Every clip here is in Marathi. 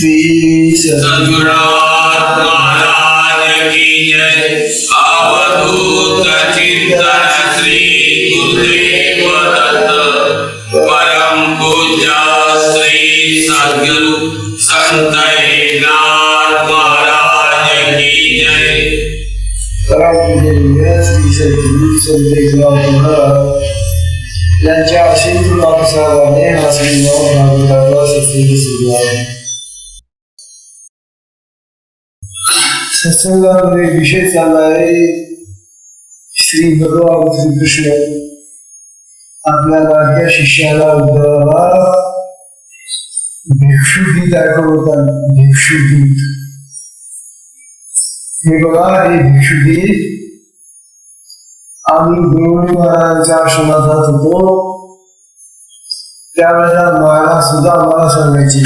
श्री सद्गुरुनाथ महाराज की जय। अवधूत चिंतन श्री गुरुदेव दत्त परम पूज्य श्री सद्गुरु संत एकनाथ महाराज की जय। श्री सद्गुरु संत एकनाथ महाराज यांच्या अशीच प्रसादाने हा श्रीमद भागवताचा सत्संग सुरू आहे। सत्संगामध्ये विषय चालला आहे श्री भगवान श्रीकृष्ण आपल्या लाडक्या शिष्याला उद्धवाला भिक्षुगीत दाखवतात। भिक्षुगीत हे बघा, हे भिक्षुगीत आम्ही गुरु महाराजांच्या आश्रमात जात होतो त्यावेळेला माला सुद्धा आम्हाला सांगायची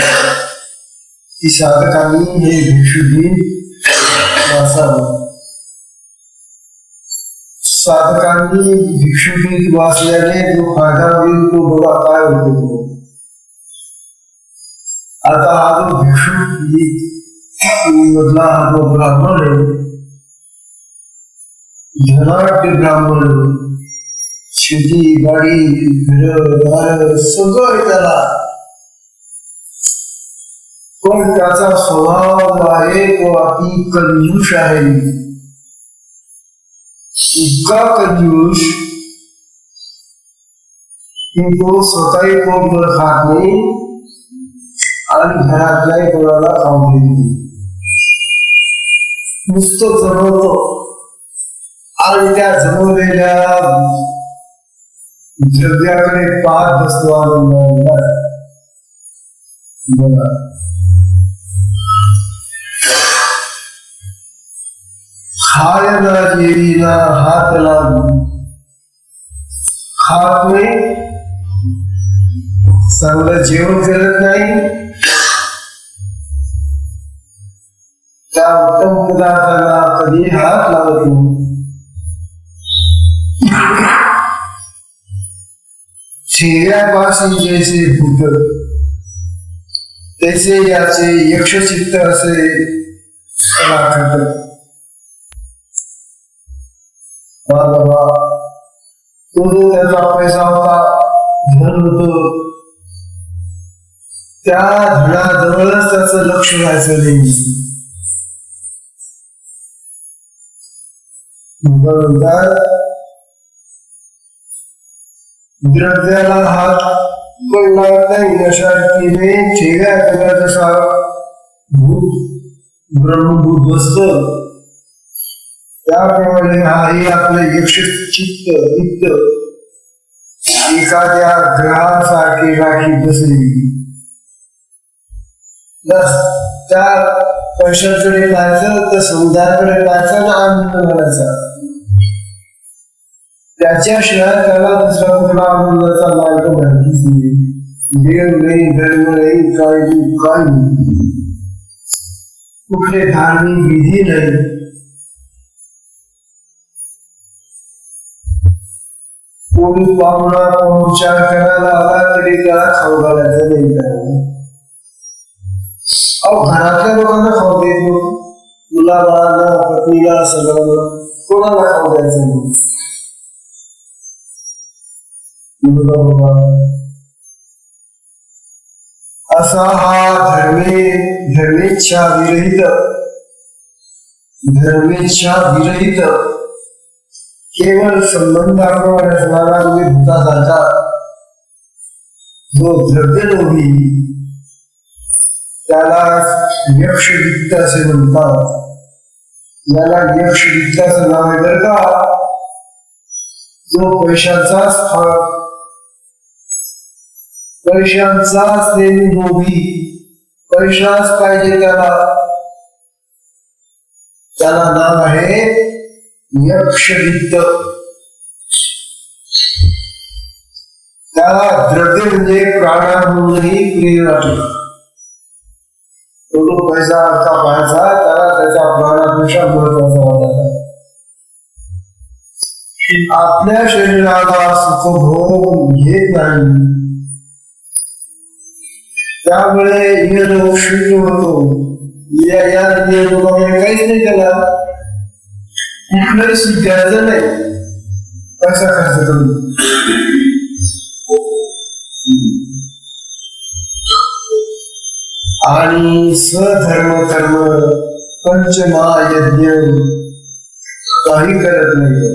की साधकांनी हे भिक्षुगीत वाचावं। साधकांनी भिक्षुगीत वाचल्याने जो फायदा होईल तो बघा काय होतो। आता हा जो भिक्षुगीत मधला हा जो ब्राह्मण आहे, धनाढ्य ब्राह्मण, शेती गाडी घर सगळं आहे त्याला, पण त्याचा स्वभाव जो आहे तो अति कंजूष आहे। इतका कंजूष की तो स्वतःही पोटभर खात नाही आणि घरातल्याही कोणाला खाऊ देत नाही, नुसतं जमवतो आणि त्या जमवलेल्या द्रव्याकडे पाहत बसतो आनंद। बघा, खायला येईना हात लागून खात नाही, चांगलं जेवण करत नाही, त्या उत्तम पदार्थाला कधी हात लावत नाही। चेहऱ्यापासून जैसे भूत तैसे याचे यक्षचित्त असे राखत। बाबा तो जो त्याचा पैसा होता, धन होत, त्या धनाजवळच त्याचं लक्ष व्हायचं नाही। द्रव्याला हात पण लावत नाही अशा रीतीने चेहऱ्याकडे जसा भूत ब्रह्मभूत बसत त्याप्रमाणे हाही आपले यक्षचित्त चित्त एखाद्या ग्रहासारखे राखी बसली। त्या पैशाकडे पाहायचं, त्या समुदायाकडे पाहायचं ना आनंद करायचा, त्याच्याशिवाय त्याला दुसरा कुठला आनंदाचा मार्ग माहितीच नाही। देव नाही, धर्म नाही, काही नाही, कुठले धार्मिक विधी नाही। कोणी पाहुणा उपचार करायला आला तरी त्याला खाऊ घालायचं नाही। अहो, घरातल्या लोकांना खाऊ देत, मुला बाळांना, पत्नीला, सगळ्यांना कोणाला खाऊ द्यायचं नाही। असा हा धर्मेच्छा विरहित केवळ संबंधाप्रमाणे असणारा भूतासारखा जो द्रव्यलोभी त्याला यक्षवित्त असे म्हणतात। याला यक्षवित्त असं नाव आहे बरं का। जो पैशांचाच नेहमी लोभी, पैशाच पाहिजे त्याला नाव आहे यक्षवित्त। त्याला द्रव्य म्हणजे प्राणाहूनही प्रिय वाटत। तो पैसा असा पाहायचा त्याला त्याच्या प्राणापेक्षा महत्वाचा वाटायचा। आपल्या शरीराला सुखभोग घेत नाही त्यामुळे इहलोक शून्य होतो. या इहलोकामध्ये काहीच नाही त्याला, कुठलंही सुख घ्यायचं नाही पैसा खर्च करून. आणि स्वधर्म कर्म पंचमहायज्ञ काही करत नाही.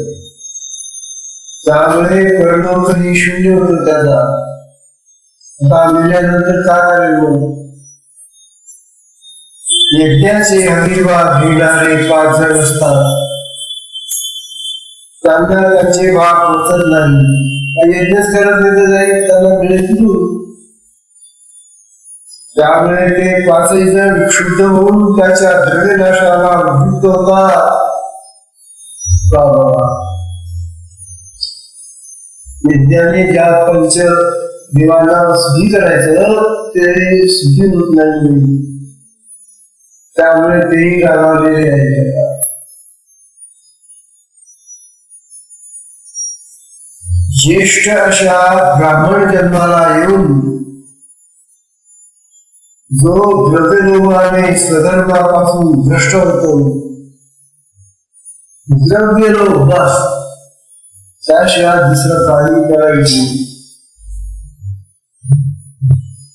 त्यामुळे परलोकही शून्य होतो त्याचा. आता मिळाल्यानंतर काय करेल मग? यज्ञाचे आशीर्वाद घेणारे 5 जण असतात, त्यांना त्यांचे भाग पोचत नाही. यज्ञच करत नाही तर जाईल त्यांना मिळेल. त्यामुळे ते 5 जण शुद्ध होऊन त्याच्या द्रव्यनाशाला उद्युक्त होतात. यज्ञाने ज्या पंच देवांना सुधी करायचं ते सुधी होत नाही. त्यामुळे तेही रागावलेले आहेत. ज्येष्ठ अशा ब्राह्मण जन्माला येऊन जो द्रव्यलोभाने स्वधर्मापासून भ्रष्ट होतो, द्रव्यलोभ बस, त्याशिवाय दुसरं काही करायचं.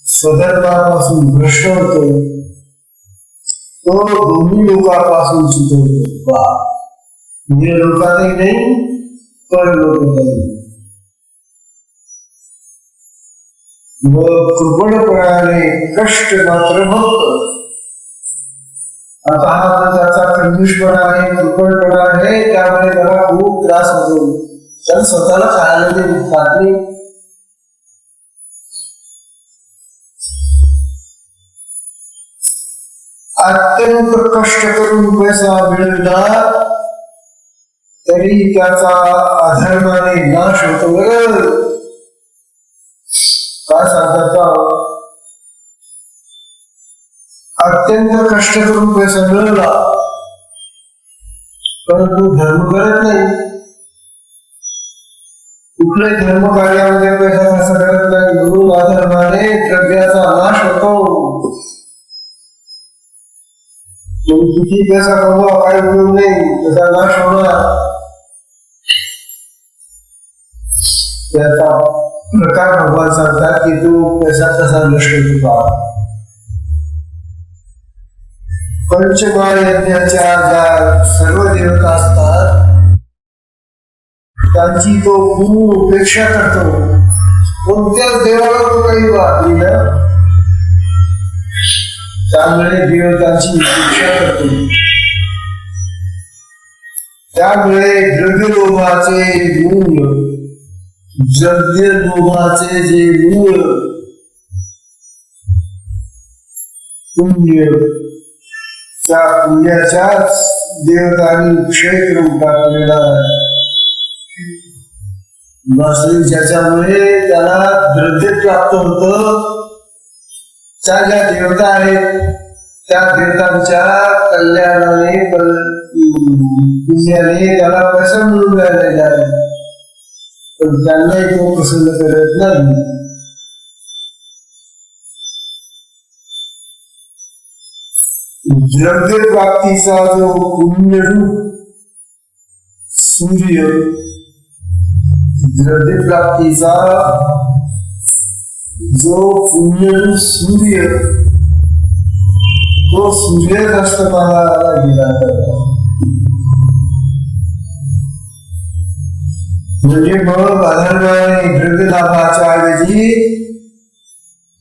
स्वधर्मापासून भ्रष्ट होतो तो दोन्ही लोकांपासून सुटवतो. म्हणजे लोकातही नाही, परलोकातही. मग कृपणपणाने कष्ट मात्र भक्त. आता हा त्याचा कंजूषपणा आहे, कृपणपणा आहे, त्यामुळे त्याला खूप त्रास होतो. तर स्वतःला खायला खात नाही. अत्यंत कष्ट करून पैसा मिळवला तरी त्याचा अधर्माने नाश होतो. काय सांगतात? अत्यंत कष्ट करून पैसा मिळवला परंतु धर्म करत नाही. कुठल्याही धर्म कार्यामध्ये पैसा खर्च करत नाही, म्हणून अधर्माने द्रव्याचा नाश होतो. किती पैसा कमवा काही उपयोग नाही, त्याचा नाश होणार. त्याचा प्रकार भगवान सांगतात की तू पैसा कसा नष्ट होतो. पंचमहायज्ञाच्या ज्या सर्व देवता असतात त्यांची तो पूर्ण उपेक्षा करतो. कोणत्याच देवाला तो काही वाटली ना, त्यामुळे देवतांची उपेक्षा करतो. त्यामुळे द्रव्यलोभाचे मूळ, द्रव्यलोभाचे जे मूळ पुण्य, त्या पुण्याच्याच देवतांनी क्षय करून टाकलेला आहे. ज्याच्यामुळे त्याला द्रव्य प्राप्त होतं. त्या ज्या देवता आहेत त्या देवतांच्या कल्याणाने पुण्याने त्याला प्रसन्न मिळून राहिलेला आहे, पण त्यांनाही तो प्रसन्न करत नाही. द्रव्य प्राप्तीचा जो पुण्यरूप सूर्य, द्रव्य प्राप्तीचा जो पुण्यरूप सूर्य, तो सूर्यच अस्तमानाला गेला. म्हणजे मग अधर्माने द्रव्य लाभाच्या ऐवजी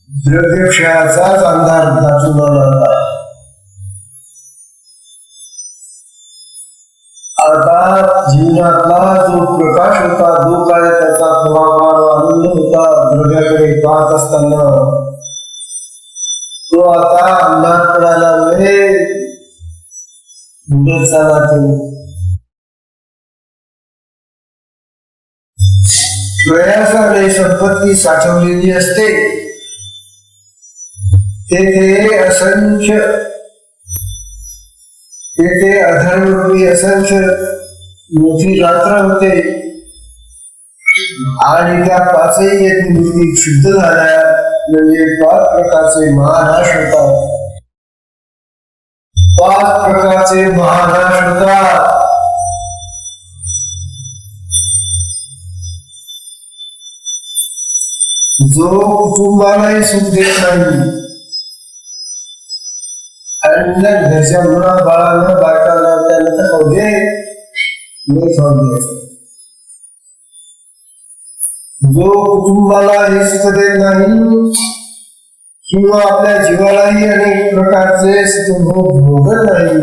द्रव्य क्षयाचाच अंधार दाटून आला. आता जीवनातला जो प्रकाश होता, जो काय त्याचा थोडाफार आनंद होता द्रव्याकडे पाहत असताना, तो आता अंधार पडायलामुळे बुडत चालला. तो प्रयासाने संपत्ती साठवलेली असते, तेथे असंख्य, तेथे अधर्मरूपी असंख्य मोठी रात्र होते आणि त्या 5ही यज्ञमूर्ती शुद्ध झाल्या म्हणजे 5 प्रकारचे महानाश होतात. 5 प्रकारचे महानाश होतात. जो कुटुंबालाही सुख देत नाही आणि घरच्या मुला बाळांना बायकांना त्यांना तर खाऊ दे, नाही खाऊ द्यायचं. जो कुटुंबाला हे सुख देत नाही किंवा आपल्या जीवालाही अनेक प्रकारचे सुख भोगत नाही,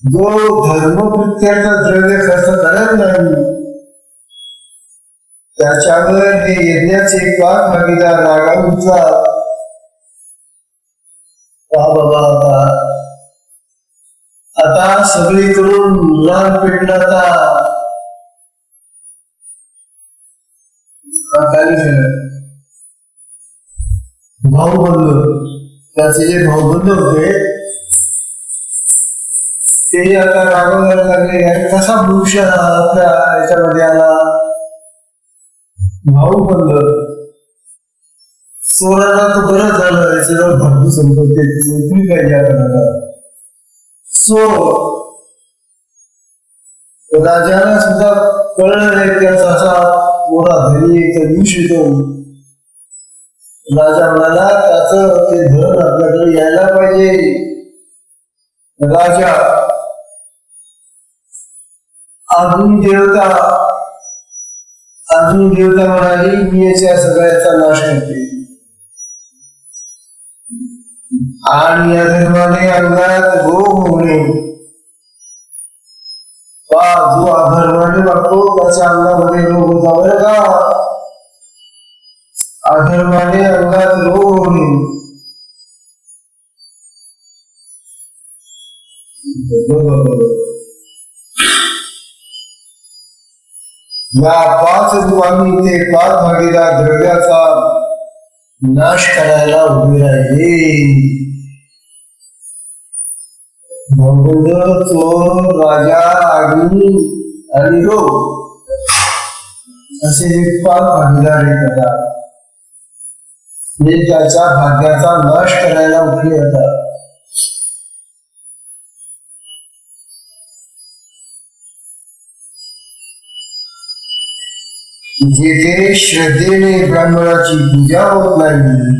जो धर्मकृत्याचा द्रव्य खर्च करत नाही, त्याच्यावर हे यज्ञाचे 5 भागीदार रागावतात. बाबा आता सगळीकडून मुलां पेटणारा भाऊ बंद, त्याचे जे भाऊ बंद होते ते आता रागवायला लागले. आणि कसा वृक्ष आपल्या याच्यामध्ये आला? भाऊ बंद. सोराला तर बरं झालं, याच्यावर भरपूर संपत्ती नोकरी पाहिजे. सो राजाला सुद्धा कळलं नाही त्याचा असा मोठा धनी एक दिवस येतो. राजा म्हणाला त्याचं ते धन आपल्याकडे यायला पाहिजे. राजा अग्नी देवता म्हणाली मी याच्या सगळ्याचा नाश करते. आणि या धर्माने अंगात रोग होणे, जो अधर्माने वागतो त्याच्या अंगामध्ये रोग होता. बरं का? अधर्माने अंगात रोग होणे. या 5 रूपांनी ते 5 भागीदार द्रव्याचा नाश करायला उभे राहिले. भगवंत, चोर, राजा, अग्नी आणि रोग असे जे 5 भागीदार येतात, हे त्याच्या भाग्याचा नाश करायला उभे येतात. जेथे श्रद्धेने ब्राह्मणाची पूजा होत नाही,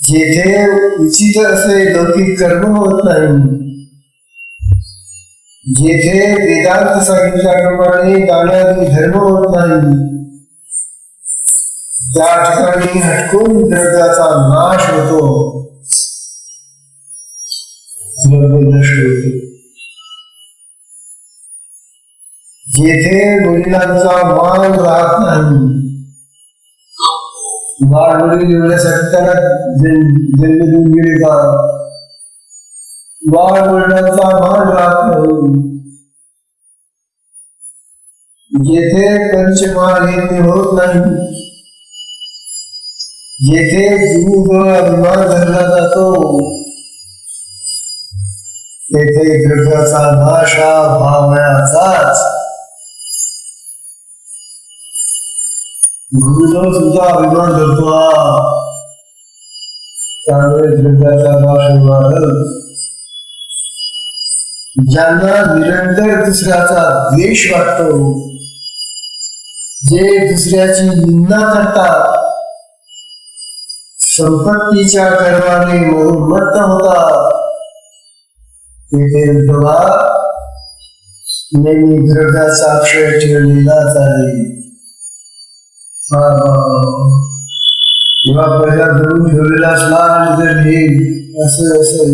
जेथे उचित असे लौकिक कर्म होत नाही, जेथे वेदांत सांगितल्याप्रमाणे दानादी धर्म होत नाही, त्या ठिकाणी हटकून द्रव्याचा नाश होतो, द्रव्य नष्ट होते. जेथे वडिलांचा मान राहत नाही, बाळ वडील एवढ्यासाठी त्याला जन्म देऊन गेले का? बाळ वडिलांचा मान राहत नाही. जेथे पंचमहायज्ञ होत नाही, जेथे जीव अभिमान धरला जातो, तेथे द्रव्याचा नाश हा भावयाचाच. गुरुजन सुद्धा अभिमान धरतो, त्यामुळे द्रव्याचा नाश होणार. ज्यांना निरंतर दुसऱ्याचा द्वेष वाटतो, जे दुसऱ्याची निंदा करतात, संपत्तीच्या कर्माने मत्त होतात, तेथे उद्धवा नेहमी द्रव्याचा अक्षय ठेवलेलाच आहे. जेव्हा पहिला धरून ठेवलेला असला आणि जर हे असं असेल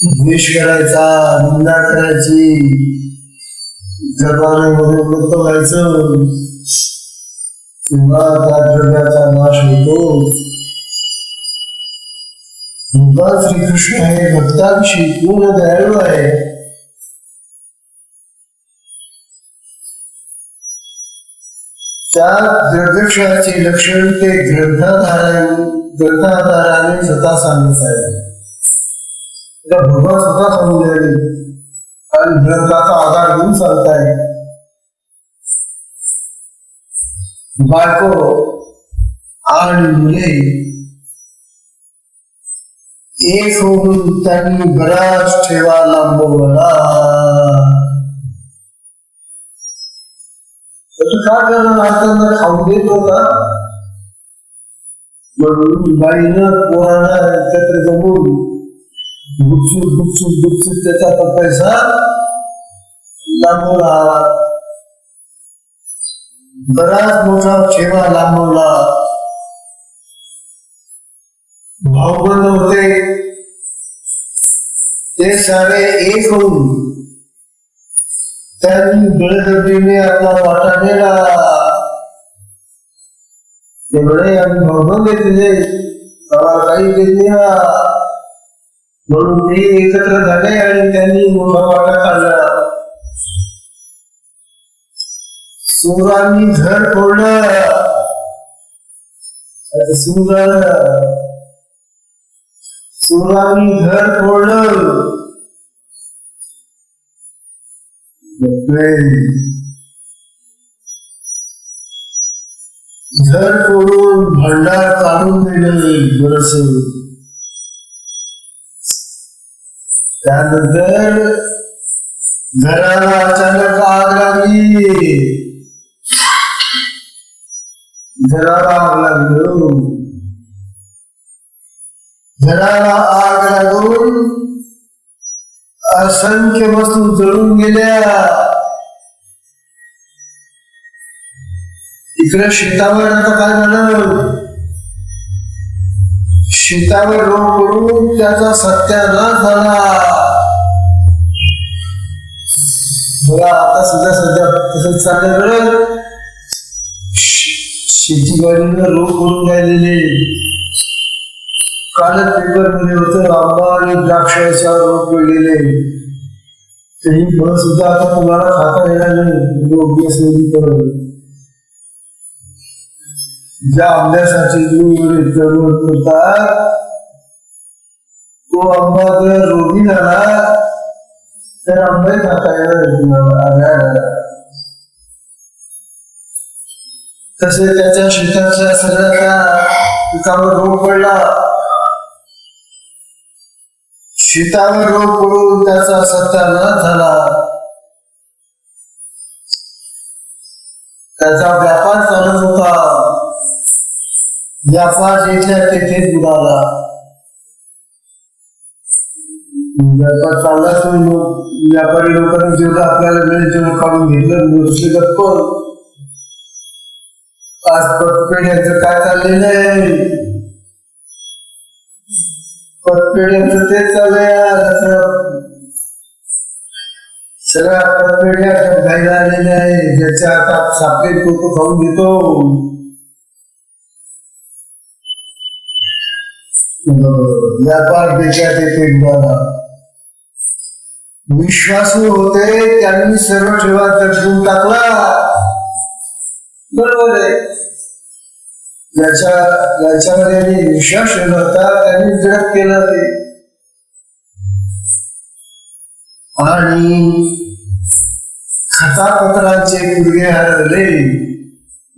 द्वेष करायचा, निंदा करायची, गर्भाने मध्ये मृत व्हायचं, तेव्हा त्या द्रव्याचा नाश होतो. भगवान श्रीकृष्ण हे भक्तांशी पूर्ण दयाळू आहे. त्या द्रव्यक्षयाचे लक्षण ते ग्रंथाधाराने स्वतः सांगत आहे. भगवान स्वतः सांगून द्यावे आणि ग्रंथाचा आधार घेऊन सांगताय. बायको आणि मुले एक होऊन त्यांनी बराच ठेवा लांबवला. काय करणार त्यांना खाऊ देत होता म्हणून बाईनं पोरांना एकत्र जमून गुपचूप त्याचा तो पैसा लांबवला. बराच मोठा ठेवा लांबवला. भाऊबंद होते ते सारे एक होऊन त्यांनी बळजबरीने आपला वाटा नेला. ते बळे आम्ही भाऊबंद घेतले आम्हाला काही देत नाही म्हणून ते एकत्र झाले आणि त्यांनी मोठा वाटा काढला. चोरांनी घर फोडलं. चोरांनी घर फोडलं. घर फोडून भंडार काढून दिलं बरस. त्यानंतर घराला अचानक आग लागली. घराला आग लागून असंख्य वस्तू जळून गेल्या. इकडे शेतावर आता काय झालं, शेतावर रोग पडून त्याचा सत्यानाश झाला. बघा आता सध्या तसंच चालल्याकडे शेतीवाडीला रोग पडून राहिलेले. कालच पेपर मध्ये होतं आंबा आणि द्राक्षाचा रोग पडलेले. तेही फळ सुद्धा आता तुम्हाला खाता येणार नाही योग्य असलेली फळ. ज्या आंब्यासाठी करतात तो आंबा जर रोगी झाला तर आंबे खाता येणार तुम्हाला. तसे त्याच्या शेताच्या सगळ्या पिकावर रोग पडला. शेतावर रोग पडून त्याचा सत्यानाश झाला. त्याचा व्यापार चालत होता. व्यापार जिथल्या तेथेच बुडाला. व्यापार चालला तो व्यापारी लोकांनी जेवढं आपल्याला मिळेल तेवढं काढून घेतलं. गप्प आज पतपेढ्यांचं काय चाललेलं आहे, पतपेढ्यांचं तेच चाललंय. सगळ्या पतपेढ्या घायला आलेल्या आहे. ज्याच्या हातात सापडे तो खाऊन घेतो. व्यापार देशात येते बुडाला. विश्वासू होते त्यांनी सर्व ठेवा जगून टाकला. बरोबर आहे. ज्याच्यावर यांनी विश्वास ठेवला होता त्यांनी जग केलं ते. आणि खतापत्रांचे गुडघे हरवले.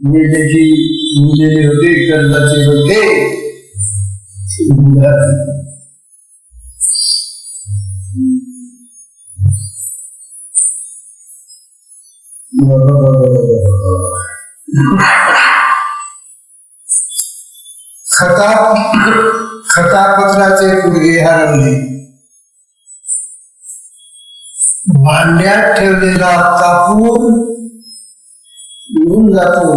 मेलेले होते कर्जाचे होते. खतापत्राचे गुडघे हरवले. भांड्यात ठेवलेला कापूर निघून जातो.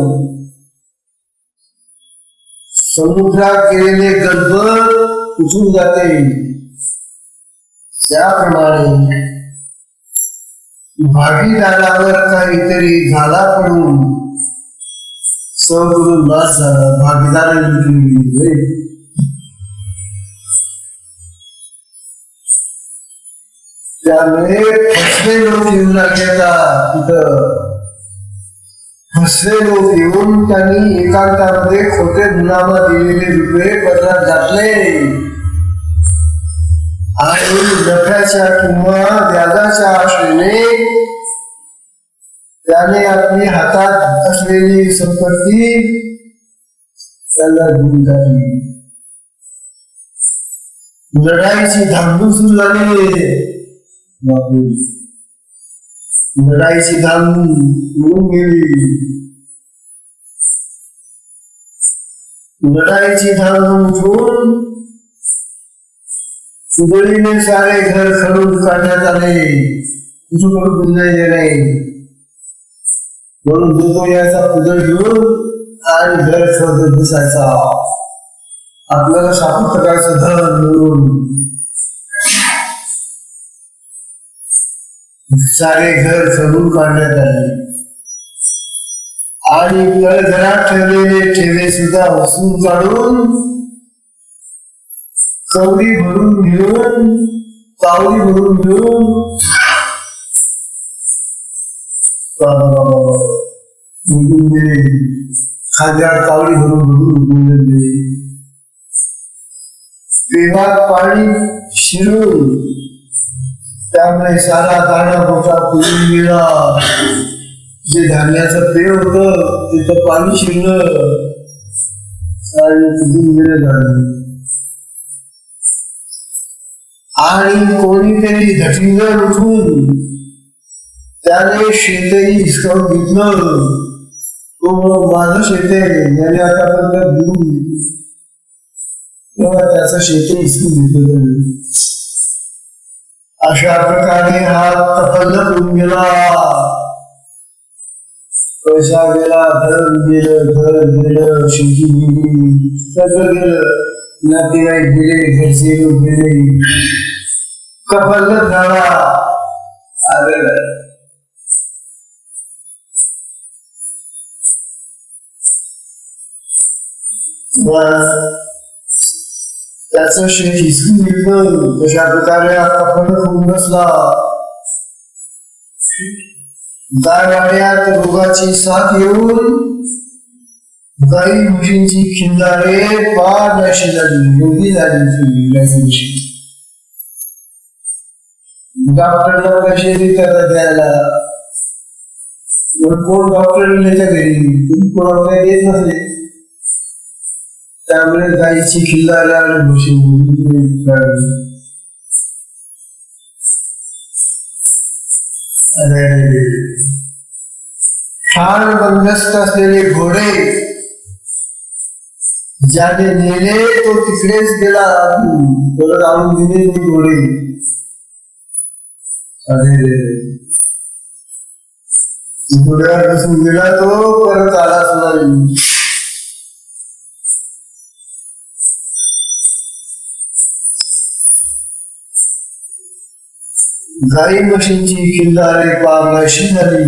समुद्रात गेलेले गडबड उठून जाते. त्याप्रमाणे भागीदारावर काहीतरी झाला पडून सगळं नाश झाला. भागीदारांनी त्यामुळे फसवे लोक येऊ लागले. तिथं फसवे लोक येऊन त्यांनी एकांतामध्ये खोटे गुलामा दिलेले रुपये पदरात घातले आणि नफ्याच्या किंवा व्याजाच्या आशेने त्याने आपली हातात असलेली संपत्ती त्याला घेऊन टाकली. लढाईची धामधूम सुरू झाली. लढाईची धामधूम निघून गेली. लढाईची धामधूम उठून उजळीने सारे घर खडून काढण्यात आले. कुठून गुंजायचे नाही म्हणून जो याचा पुजळ घेऊन आणि घर शोधत बसायचा. आपल्याला सापडत करायचं धन म्हणून सारे घर खडून काढण्यात आले आणि घरात ठेवलेले ठेवे सुद्धा उचलून काढून कवडी भरून घेऊन कावडी भरून घेऊन खांद्यावर कावडी भरून गेले. पेवात पाणी शिरून त्यामुळे सारा दाणा मोठा फुलून गेला. जे धान्याचं पेव होत तिथं पाणी शिरलं आणि फुलून गेलं धान्य. आणि कोणीतरी धटिंगर उठून त्याने शेतही हिसकावून घेतलं. तो माझं शेत आहे याने आतापर्यंत घेऊन तेव्हा त्याचं शेतही हिसकून घेतलं. अशा प्रकारे हा प्रपंच होऊन गेला. पैसा गेला, धन गेलं, शेती गेली, सगळं गेलं. नातेवाईक गेले, घरचे लोक गेले, कपल्लत झाला. अरे त्याचं शेत हिसकून घेतलं. तशा प्रकारे आता फरक होऊन बसला. गायवाड्यात रोगाची साथ येऊन गाई म्हशींची खिंडारे फार नाशी झाली, रोगी झाली. डॉक्टरला पैसे देतात द्यायला. कोण डॉक्टर त्याच्या घरी कोणाला काही देत नसले. त्यामुळे गायीची खिल्लाऱ्या आणि म्हशी छान बंदस्त असलेले घोडे ज्याने नेले तो तिकडेच गेला. परत आणून दिले घोडे. घोड्यावर बसून गेला तो, परत आलाच नाही. गाई म्हशींची खिल्लारे पार नाशी झाली.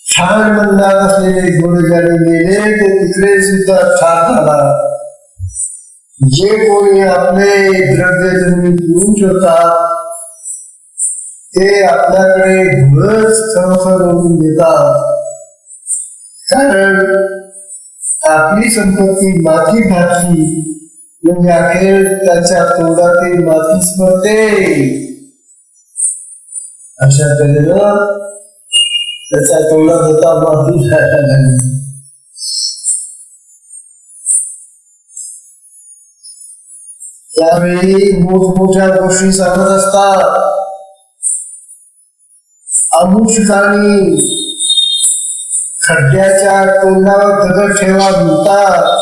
छान मंदात असलेले घोडे ज्याने नेले ते तिकडे सुद्धा ठार झाला. जे कोणी आपले द्रव्य जमीन घेऊन ठेवतात ते आपल्याकडे घोडच खरोखर ओढून देतात. कारण आपली संपत्ती माती घातली म्हणजे अखेर त्याच्या तोंडातील मातीच पडते. अशा तऱ्हेनं त्याच्या तोंडात होता माती झाली. त्यावेळी मोठमोठ्या गोष्टी सांगत असतात. अमुक ठिकाणी खड्ड्याच्या तोंडावर दगड ठेवा म्हणतात.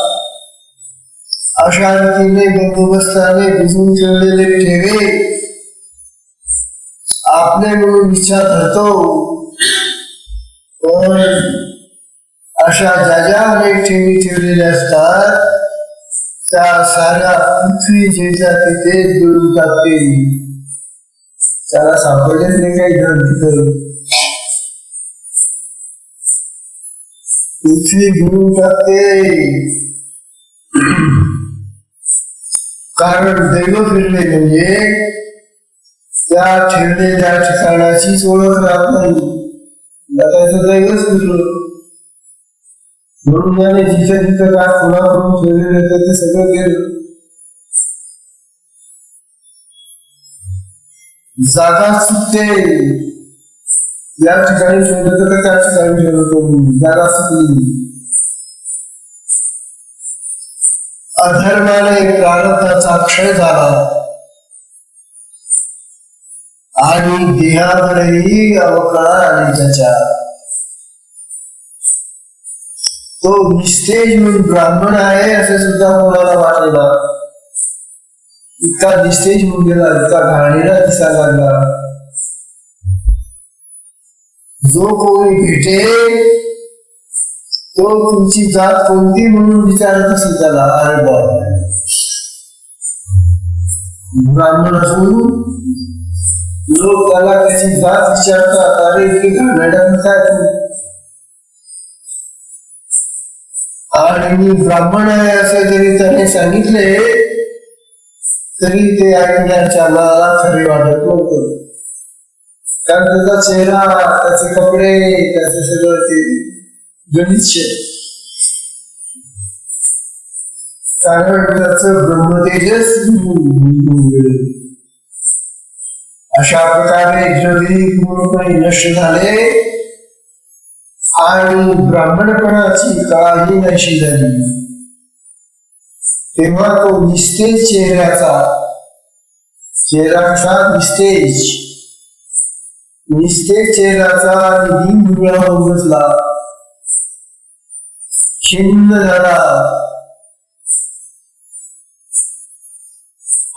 अशा रीतीने बंदोबस्ताने भिजून ठेवलेले ठेवे आपले म्हणून इच्छा धरतो. पण अशा ज्या ज्या अनेक ठेवी ठेवलेल्या असतात त्या साऱ्या पृथ्वी जेच्या तिथे जुळून जाते. त्याला सापडलेच नाही काही घर तिथं. पृथ्वी घेऊन टाकते. कारण दैव फिरले म्हणजे त्या ठेवलेल्या ठिकाणाचीच ओळख राहत नाही. त्याचं दैवच फिरलं म्हणून त्याने जिथं जिथं काय कोणाकडून ठेवलेलं ते सगळं गेलं. जागा चुकते या ठिकाणी ठेवलं तर त्या ठिकाणी ठेवतो जागा चुकली. अधर्माने प्रारब्धाचा क्षय झाला आणि देहावरही अवकळा आली त्याच्या. तो निस्तेज म्हणून ब्राह्मण आहे असे सुद्धा कोणाला वाटला. इतका निस्तेज होऊन गेला, इतका घाणेरडा दिसायला लागला. जो कोणी भेटे तो तुमची जात कोणती म्हणून विचारत असेल त्याला. अरे बाप, ब्राह्मण असून लोक त्याला त्याची जात विचारतात. अरे इतके घाणेरडा काय तू, आणि मी ब्राह्मण आहे असे जरी त्याने सांगितले तरी ते ऐकण्याच्या मला खरे वाटत नव्हतं. कारण त्याचा चेहरा, त्याचे कपडे, त्याचे सगळं ते गलिच्छ, कारण त्याचं ब्रह्मतेजस अशा प्रकारे जरी पूर्णपणे नष्ट झाले आणि ब्राह्मणपणाची काळजी नशी झाली, तेव्हा तो निस्तेज चेहऱ्याचा, चेहरा कसा निस्तेज, निस्तेज चेहऱ्याचा आणि दिन दुबळा होऊन बसला, छिन्न झाला,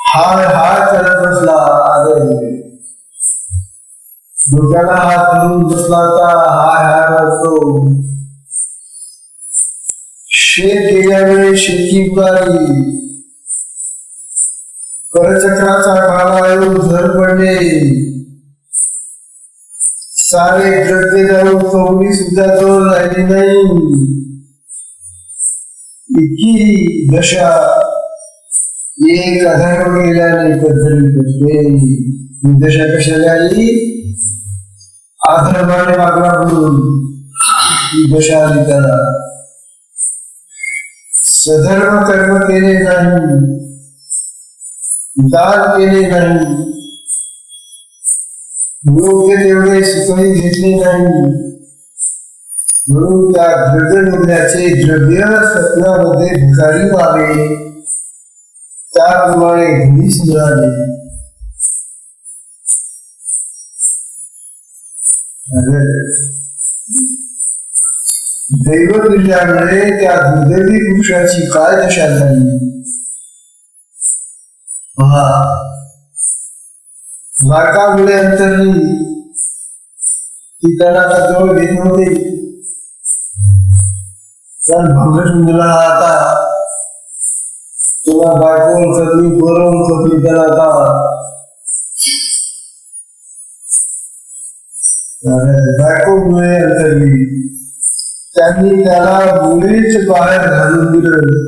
हाय हाय करत बसला. अरे डोक्याला हात धरून बसला होता, हाय हाय करतो. शेत गेल्यावेळी शेती उडाली, करचक्राचा काला येऊन झर पडले, सारे द्रव्य जाऊन कवडी सुद्धा जवळ राहिली नाही. इतकी दशा एक अधर्म गेल्याने पद्धती. दशा कशाला आली? अधर्माने वागला म्हणून ही दशा आली त्याला. सधर्म कर्म केले नाही, दान केले नाही, योग्य तेवढे सुखही घेतले नाही, म्हणून त्या द्रव्य द्रव्य स्वप्नामध्ये भिकारी व्हावे त्याप्रमाणे घरीच मिळाले. दैव दिल्यामुळे त्या दुर्दैवी पुरुषाची काय दशा झाली पहा. द्वारकामुळे अंतरली, ती त्याला जवळ घेत नव्हती. पण भंगसुंदरा आता तुला बायकोन खतली, बरोबर खतली त्याला आता. बायकोमुळे अंतरली, त्यांनी त्याला मुलीच बाहेर घालून दिलं.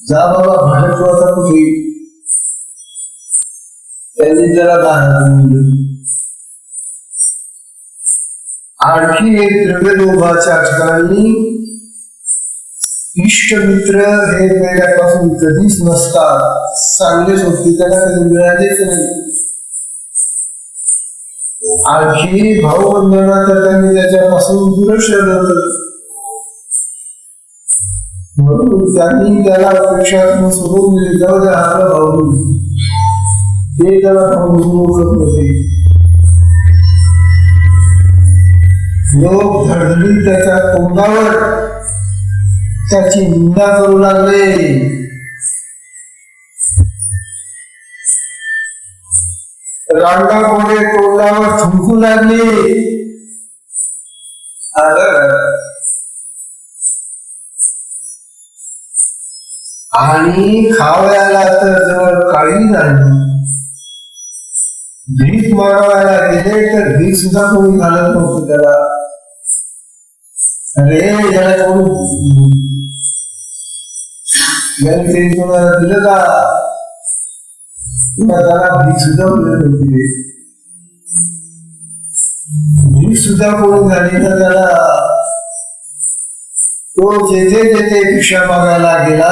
जा बाबा भटकवाचा कुठे, त्यांनी त्याला बाहेर घालून दिलं. आणखी एक द्रव्यलोभाच्या ठिकाणी इष्टमित्र हे पहिल्यापासून कधीच नसतात. चांगले सोबती त्याला कधी मिळालेच नाही. आणखी भाऊबंधना तर त्यांनी त्याच्यापासून दूर ठेवलं, म्हणून त्यांनी त्याला अपेक्षा सोडून दिली. जाऊ द्या आपला भाऊ, ते त्याला करत होते. लोक धडधडीत त्याच्या तोंडावर त्याची निंदा करू लागले. रांगा कोडे तोंडावर थुंकू लागले. आणि खावयाला तर जवळ काळी नाही. भीक मागायला गेले तर भीक सुद्धा कोणी घालत नव्हतं त्याला. अरे याला कोण तुम्हाला दिलं का, त्याला भीक सुद्धा मिळत नव्हती. भीक सुद्धा कोणी झाली तर त्याला. तो जेथे जेथे भिक्षा मागायला गेला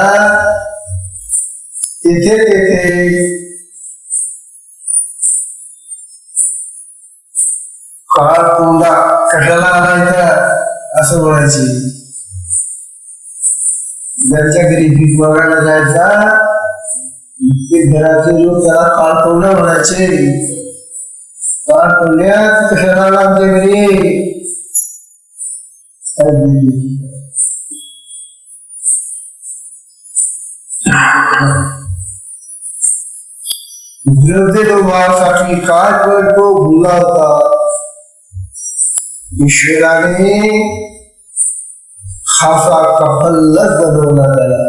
तेथे तेथे कोंडा कशाला आणायचा असं म्हणायचे. ज्यांच्या घरी भीक मागायला जायचा ते घराचे लोक त्याला काळ कोंडा म्हणायचे. काळ कोंड्यात कशाला आला आमच्या घरी. द्रव्य लोभासाठी काय करतो भुला होता. ईश्वराने खासा कफल्लच बनवला त्याला.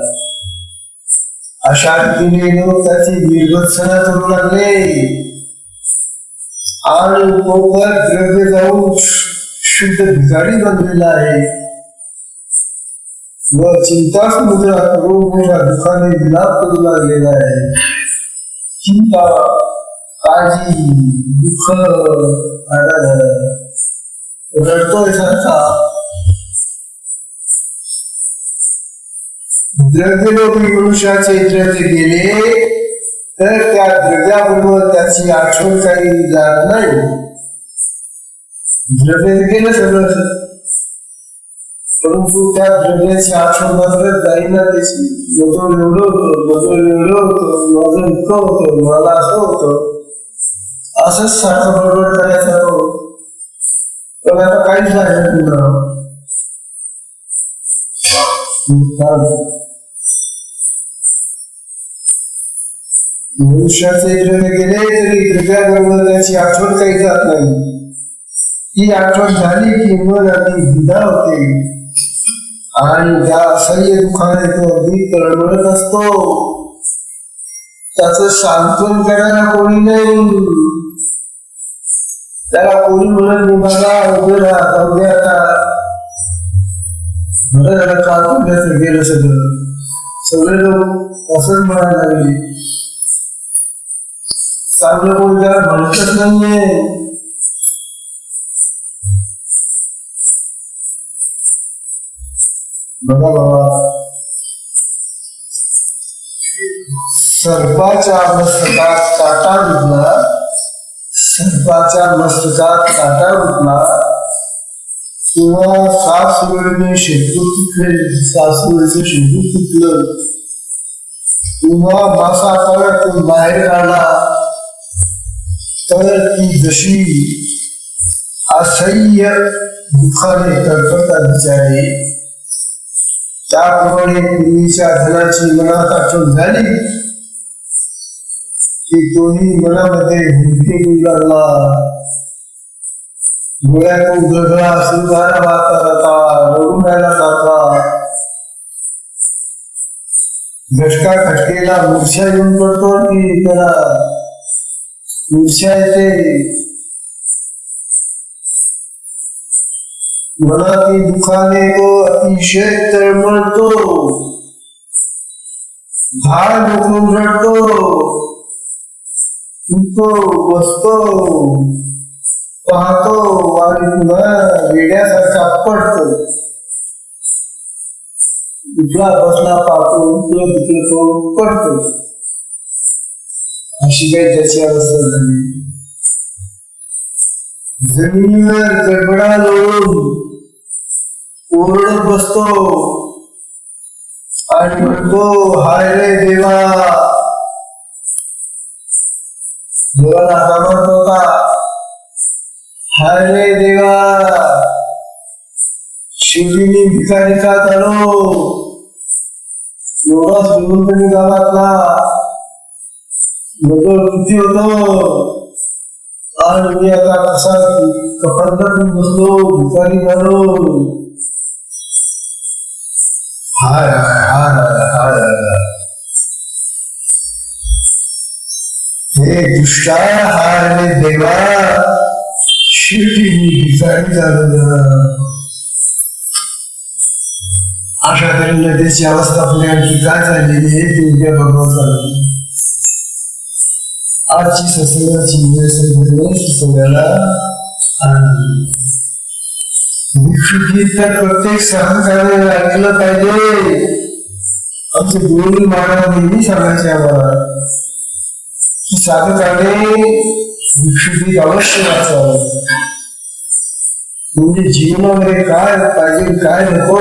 अशा रीतीने लोक त्याची निर्गत्सना करू लागले आणि पोकर द्रव्य जाऊन शुद्ध भिकारी बनलेला आहे व चिंता समुद्र करून मोठ्या दुःखाने विलाप करू लागलेला आहे. चिंता, काळजी, दुःख, रडतोय सारखा. द्रव्यलोभी मनुष्याचे द्रव्य गेले तर त्या द्रव्याबरोबर त्याची आठवण काही जात नाही. द्रव्य गेलं सगळं परंतु त्या द्रव्याची आठवण मात्र जाईना त्याची. बदल एवढं होतं, बदल एवढं होतं, माझं इतकं होतं, मला असं होतं, असंच सारखं बडबड करायचा तो. पण आता काहीच नाही तुला. मनुष्याचे द्रव्य गेले तरी द्रव्याबरोबर त्याची आठवण काही जात नाही. ही आठवण झाली की मन अगदी भिदा होते आणि त्या असह्य दुःखाने तो अगदी तळमळत असतो. त्याचं सांत्वन करायला कोणी नाही. त्याला कोणी म्हणत नाही बघा उभे राहा उभे आता बरं झालं काल तुमच्याचं गेलं सगळं. सगळे लोक असंच म्हणायला लागले. चांगलं कोणी त्याला म्हणतच नाहीये. बघा बाबा सर्पाच्या मस्तकात काटा रुतला. सर्पाच्या मस्तकात काटा रुतला किंवा सासुरीने शेतू तुटले, सासूचं शेतू तुटलं किंवा मासा परत बाहेर काढला तर ती जशी असह्य दुःखाने तडफडतात बिचारे त्याप्रमाणे पूर्वीच्या धनाची मनात आठवण झाली की तोही मनामध्ये हुंदके येऊ लागला. डोळ्यातून गळगळा सुधारा वाहता जाता, रडून राहिला जाता. झटका खटकेला मूर्छा येऊन पडतो की त्याला मूर्छा येते. मनातील दुःखाने तो अतिशय तळमळतो, भार मोकळून रडतो, उठतो, बसतो, पाहतो आणि पुन्हा वेड्यासारखा पडतो. उठला बसला पाहतो, उठलं तिथलं पडतो. अशी काही त्याची अवस्था झाली. जमिनीवर गडबडा लोळून ओरडत बसतो आणि म्हणतो हाय रे देवा. देवाला कामात होता हाय रे देवा. शिवजींनी भिकारी का आलो एवढा श्रीमंतनी गावातला बदल किती होतो आणि मी आता कसा कपड्यातून बसलो भिकारी झालो. हाय हाय हाय हे दुष्टा हाय रे देवा. शेवटी मी भिकारी झालो. अशा तऱ्हेने त्याची अवस्था आपली आणखी काय झालेली आहे ती उद्या बघावं. आजची सत्संगाची सगळ्याला भिक्षुकी तर प्रत्येक सहकार्य ऐकलं पाहिजे. आमचे गुरु महाराज नेहमी सांगायचे आम्हाला की साधकाने भिक्षुकी अवश्य वाचावं. म्हणजे जीवनामध्ये काय पाहिजे काय नको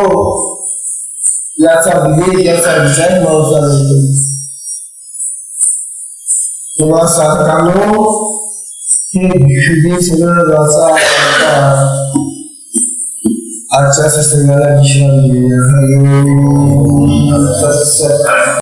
याचा विवेक याचा विचार नव्हता होतो. तेव्हा साधकांनो हे भिक्षुकी सगळं वाचा आजच्या सत्संगाला विश्राम दिलेला आहे.